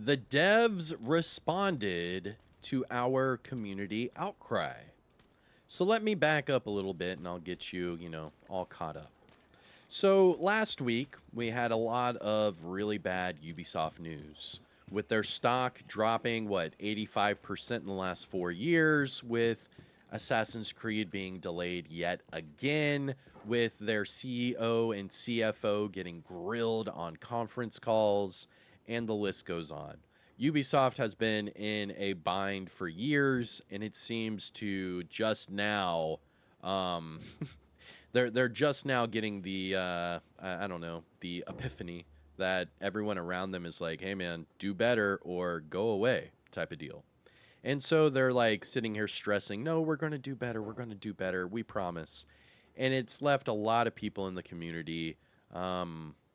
The devs responded to our community outcry. So let me back up a little bit and I'll get you, all caught up. So last week, we had a lot of really bad Ubisoft news, with their stock dropping, 85% in the last 4 years, with Assassin's Creed being delayed yet again, with their CEO and CFO getting grilled on conference calls, and the list goes on. Ubisoft has been in a bind for years, and it seems to just now they're just now getting the I don't know, the epiphany that everyone around them is like, hey man, do better or go away type of deal. And so they're like sitting here stressing, no, we're going to do better, we promise. And it's left a lot of people in the community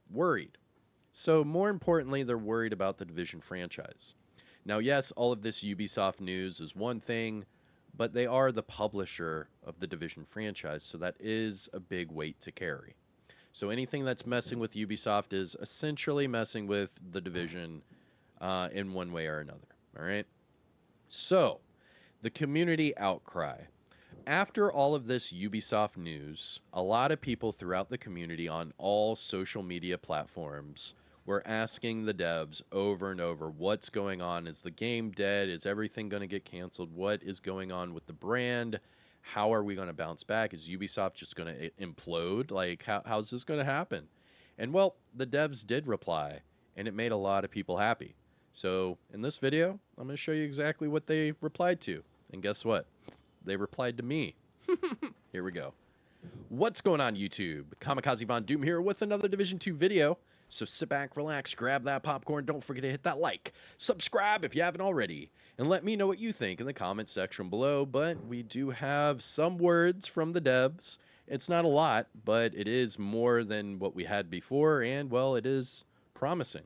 worried. So more importantly, they're worried about the Division franchise. Now, yes, all of this Ubisoft news is one thing, but they are the publisher of the Division franchise, so that is a big weight to carry. So anything that's messing with Ubisoft is essentially messing with the Division in one way or another. All right? So, the community outcry. After all of this Ubisoft news, a lot of people throughout the community on all social media platforms were asking the devs over and over, what's going on? Is the game dead? Is everything going to get canceled? What is going on with the brand? How are we going to bounce back? Is Ubisoft just going to implode? Like, how's this going to happen? And well, the devs did reply, and it made a lot of people happy. So in this video, I'm going to show you exactly what they replied to. And guess what? They replied to me. Here we go. What's going on, YouTube? Kamikazevondoom here with another Division 2 video. So sit back, relax, grab that popcorn. Don't forget to hit that like. Subscribe if you haven't already. And let me know what you think in the comment section below. But we do have some words from the devs. It's not a lot, but it is more than what we had before. And, well, it is promising.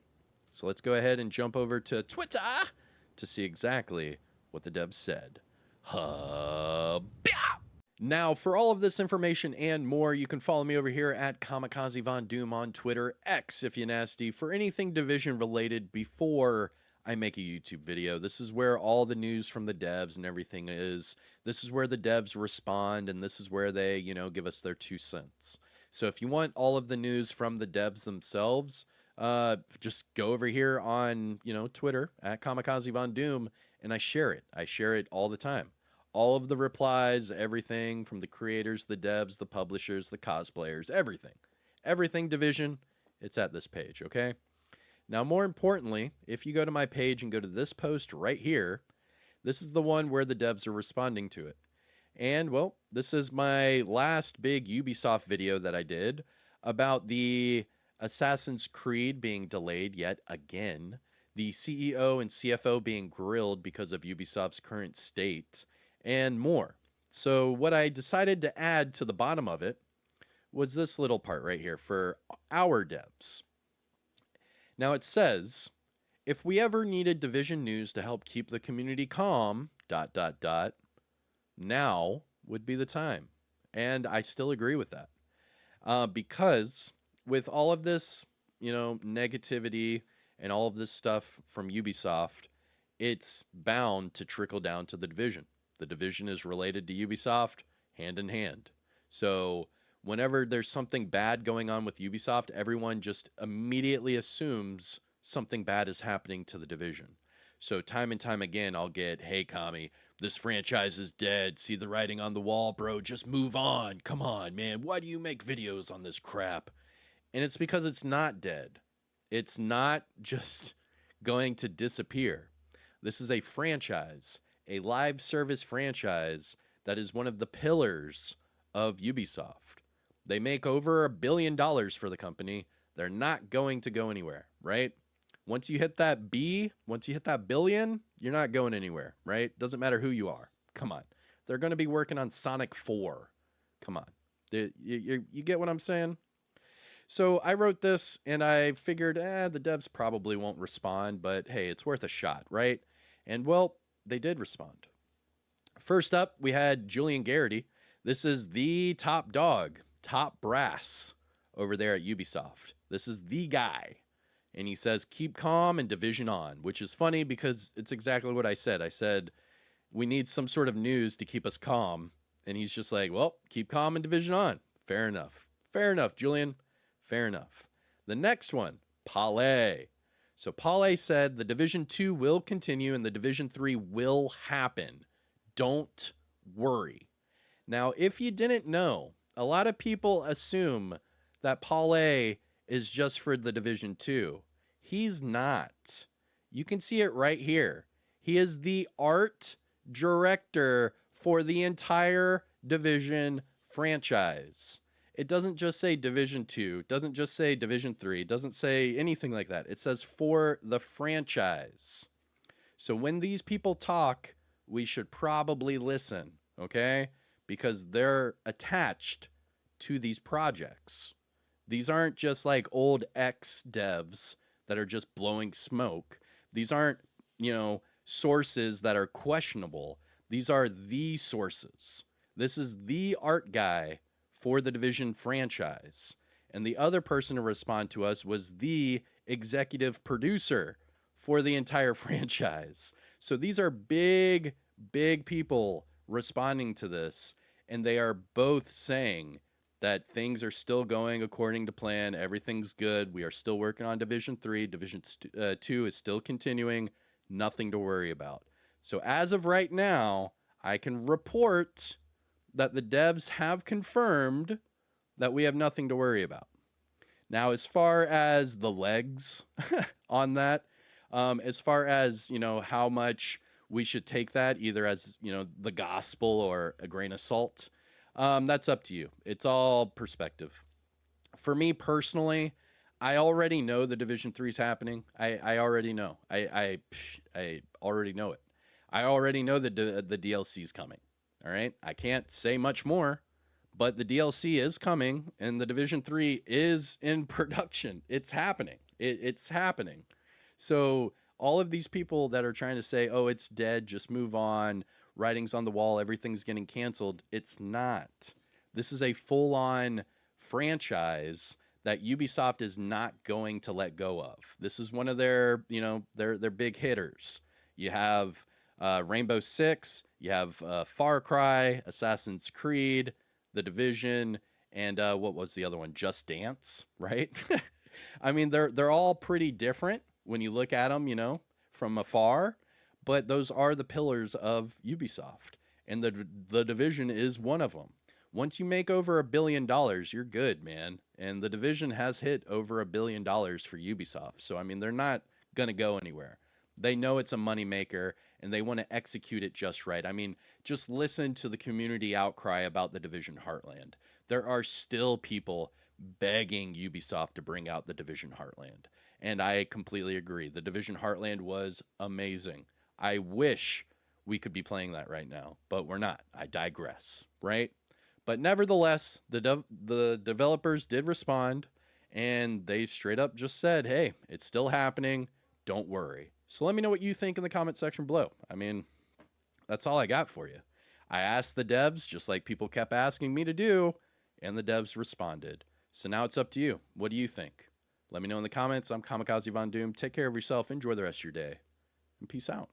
So let's go ahead and jump over to Twitter to see exactly what the devs said. Now, for all of this information and more, you can follow me over here at Kamikazevondoom on Twitter, X if you nasty, for anything Division related before I make a YouTube video. This is where all the news from the devs and everything is. This is where the devs respond, and this is where they, give us their 2 cents. So if you want all of the news from the devs themselves, just go over here on, Twitter at Kamikazevondoom, and I share it. I share it all the time. All of the replies, everything from the creators, the devs, the publishers, the cosplayers, everything. Everything Division, it's at this page, okay? Now, more importantly, if you go to my page and go to this post right here, this is the one where the devs are responding to it. And, well, this is my last big Ubisoft video that I did about the Assassin's Creed being delayed yet again, the CEO and CFO being grilled because of Ubisoft's current state, and more. So what I decided to add to the bottom of it was this little part right here for our devs. Now it says, if we ever needed Division news to help keep the community calm, ... now would be the time. And I still agree with that. Because with all of this, negativity and all of this stuff from Ubisoft, it's bound to trickle down to the Division. The Division is related to Ubisoft hand in hand. So whenever there's something bad going on with Ubisoft, everyone just immediately assumes something bad is happening to the Division. So time and time again, I'll get, hey, Kami, this franchise is dead. See the writing on the wall, bro. Just move on. Come on, man. Why do you make videos on this crap? And it's because it's not dead. It's not just going to disappear. This is a franchise, a live service franchise that is one of the pillars of Ubisoft. They make over $1 billion for the company. They're not going to go anywhere, right? Once you hit that once you hit that billion, you're not going anywhere, right? Doesn't matter who you are. Come on. They're going to be working on Sonic 4. Come on. You get what I'm saying? So I wrote this and I figured, the devs probably won't respond, but hey, it's worth a shot, right? And well, they did respond. First up, we had Julian Garrity. This is the top dog, top brass over there at Ubisoft. This is the guy. And he says, keep calm and division on, which is funny because it's exactly what I said. I said, we need some sort of news to keep us calm. And he's just like, well, keep calm and division on. Fair enough. Fair enough, Julian. Fair enough. The next one, Palais. So Palais said the Division 2 will continue and the Division 3 will happen. Don't worry. Now, if you didn't know, a lot of people assume that Palais is just for the Division 2. He's not. You can see it right here. He is the art director for the entire Division franchise. It doesn't just say Division 2, it doesn't just say Division 3, it doesn't say anything like that. It says for the franchise. So when these people talk, we should probably listen, okay? Because they're attached to these projects. These aren't just like old ex devs that are just blowing smoke. These aren't, sources that are questionable. These are the sources. This is the art guy for the Division franchise. And the other person to respond to us was the executive producer for the entire franchise. So these are big, big people responding to this. And they are both saying that things are still going according to plan. Everything's good. We are still working on Division 3. Division 2 is still continuing. Nothing to worry about. So as of right now, I can report that the devs have confirmed that we have nothing to worry about. Now, as far as the legs on that, as far as, how much we should take that either as, the gospel or a grain of salt, that's up to you. It's all perspective. For me personally, I already know the Division 3 is happening. I already know. I already know it. I already know the DLC is coming. All right. I can't say much more, but the DLC is coming and the Division 3 is in production. It's happening. It's happening. So all of these people that are trying to say, oh, it's dead, just move on, writing's on the wall, everything's getting canceled. It's not. This is a full-on franchise that Ubisoft is not going to let go of. This is one of their, their big hitters. You have Rainbow Six, you have Far Cry, Assassin's Creed, The Division, and what was the other one? Just Dance, right? I mean, they're all pretty different when you look at them, from afar, but those are the pillars of Ubisoft, and the Division is one of them. Once you make over $1 billion, you're good, man. And the Division has hit over $1 billion for Ubisoft. So, I mean, they're not going to go anywhere. They know it's a moneymaker and they want to execute it just right. I mean, just listen to the community outcry about the Division Heartland. There are still people begging Ubisoft to bring out the Division Heartland. And I completely agree. The Division Heartland was amazing. I wish we could be playing that right now, but we're not. I digress, right? But nevertheless, the developers did respond, and they straight up just said, hey, it's still happening. Don't worry. So let me know what you think in the comment section below. I mean, that's all I got for you. I asked the devs, just like people kept asking me to do, and the devs responded. So now it's up to you. What do you think? Let me know in the comments. I'm Kamikazevondoom. Take care of yourself. Enjoy the rest of your day. And peace out.